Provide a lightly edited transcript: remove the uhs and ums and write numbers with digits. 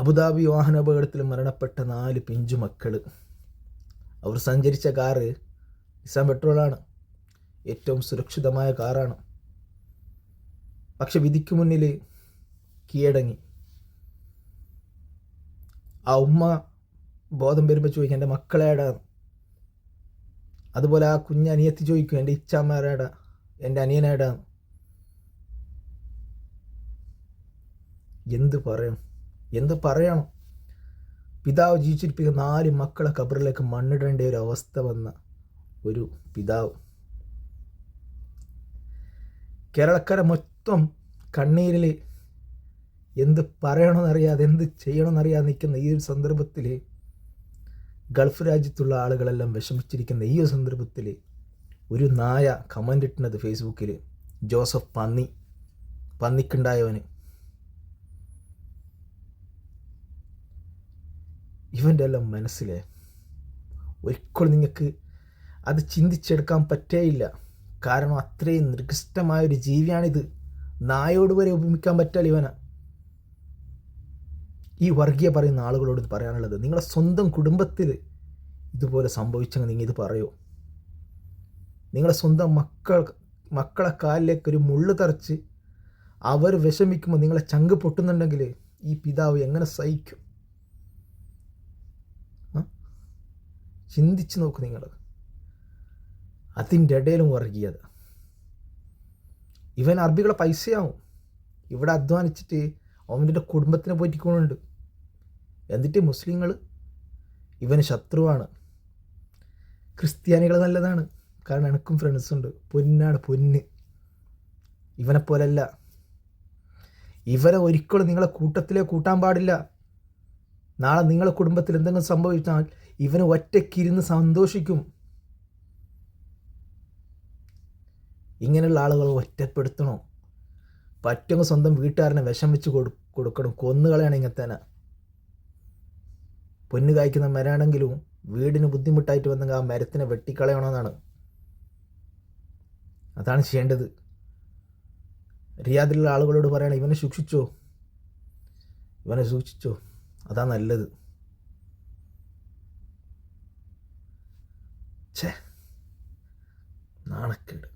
Abu Dhabi വാഹനാപകടത്തിൽ മരണപ്പെട്ട 4 പിഞ്ചു മക്കൾ. അവർ സഞ്ചരിച്ച കാറ് നിസാൻ പെട്രോളാണ്. ഏറ്റവും സുരക്ഷിതമായ കാറാണ്. പക്ഷെ വിധിക്ക് മുന്നിൽ കീഴടങ്ങി. ആ ഉമ്മ ബോധം വരുമ്പോൾ ചോദിക്കും, എൻ്റെ മക്കളേടാണ്. അതുപോലെ ആ കുഞ്ഞനിയത്തി ചോദിക്കും, എൻ്റെ ഇച്ചാമാരേടാ, എൻ്റെ അനിയനേടാണ്. എന്ത് പറയണം? പിതാവ് ജീവിച്ചിരിപ്പിക്കുന്ന 4 മക്കളെ ഖബറിലേക്ക് മണ്ണിടേണ്ട ഒരു അവസ്ഥ വന്ന ഒരു പിതാവ്. കേരളക്കാരെ മൊത്തം കണ്ണീരിൽ എന്ത് പറയണമെന്നറിയാതെ, എന്ത് ചെയ്യണമെന്നറിയാതെ നിൽക്കുന്ന ഈ ഒരു സന്ദർഭത്തിൽ, ഗൾഫ് രാജ്യത്തുള്ള ആളുകളെല്ലാം വിഷമിച്ചിരിക്കുന്ന ഈ ഒരു സന്ദർഭത്തിൽ ഒരു നായ കമൻ്റ് ഇട്ടുന്നത് ഫേസ്ബുക്കിൽ, ജോസഫ് പന്നിക്കുണ്ടായവന്. ഇവൻ്റെ എല്ലാം മനസ്സിലെ ഒരിക്കലും നിങ്ങൾക്ക് അത് ചിന്തിച്ചെടുക്കാൻ പറ്റേയില്ല. കാരണം അത്രയും നികൃഷ്ടമായൊരു ജീവിയാണിത്. നായോട് വരെ ഉപമിക്കാൻ പറ്റാൽ ഇവന. ഈ വർഗീയ പറയുന്ന ആളുകളോട് പറയാനുള്ളത്, നിങ്ങളുടെ സ്വന്തം കുടുംബത്തിൽ ഇതുപോലെ സംഭവിച്ചെങ്കിൽ നിങ്ങൾ ഇത് പറയോ? നിങ്ങളുടെ സ്വന്തം മക്കളെ കാലിലേക്ക് ഒരു മുള്ളു തറച്ച് അവർ വിഷമിക്കുമ്പോൾ നിങ്ങളെ ചങ്ക് പൊട്ടുന്നുണ്ടെങ്കിൽ ഈ പിതാവ് എങ്ങനെ സഹിക്കും? ചിന്തിച്ച് നോക്ക് നിങ്ങൾ. അതിൻ്റെ ഇടയിലും വർഗീയത. ഇവൻ അറബികളെ പൈസയാവും. ഇവിടെ അധ്വാനിച്ചിട്ട് അവൻ്റെ കുടുംബത്തിനെ പോറ്റിക്കൊണ്ടുണ്ട്. എന്നിട്ട് മുസ്ലിങ്ങൾ ഇവന് ശത്രുവാണ്. ക്രിസ്ത്യാനികൾ നല്ലതാണ്. കാരണം എനിക്കും ഫ്രണ്ട്സുണ്ട്. പൊന്ന്. ഇവനെപ്പോലല്ല. ഇവരെ ഒരിക്കലും നിങ്ങളെ കൂട്ടത്തിലേ കൂട്ടാൻ പാടില്ല. നാളെ നിങ്ങളെ കുടുംബത്തിൽ എന്തെങ്കിലും സംഭവിച്ചാൽ ഇവന് ഒറ്റയ്ക്കിരുന്ന് സന്തോഷിക്കും. ഇങ്ങനെയുള്ള ആളുകൾ ഒറ്റപ്പെടുത്തണോ? പറ്റുമെങ്കിൽ സ്വന്തം വീട്ടുകാരനെ വിഷം വെച്ച് കൊടുക്കണം. കൊന്നുകളയാണ് ഇങ്ങനത്തേനെ. പൊന്നു കായ്ക്കുന്ന മരമാണെങ്കിലും വീടിന് ബുദ്ധിമുട്ടായിട്ട് വന്നെങ്കിൽ ആ മരത്തിനെ വെട്ടിക്കളയണമെന്നാണ്. അതാണ് ചെയ്യേണ്ടത്. റിയാദിലുള്ള ആളുകളോട് പറയണം, ഇവനെ സൂക്ഷിച്ചോ, അതാ നല്ലത്. നാണക്കേട്.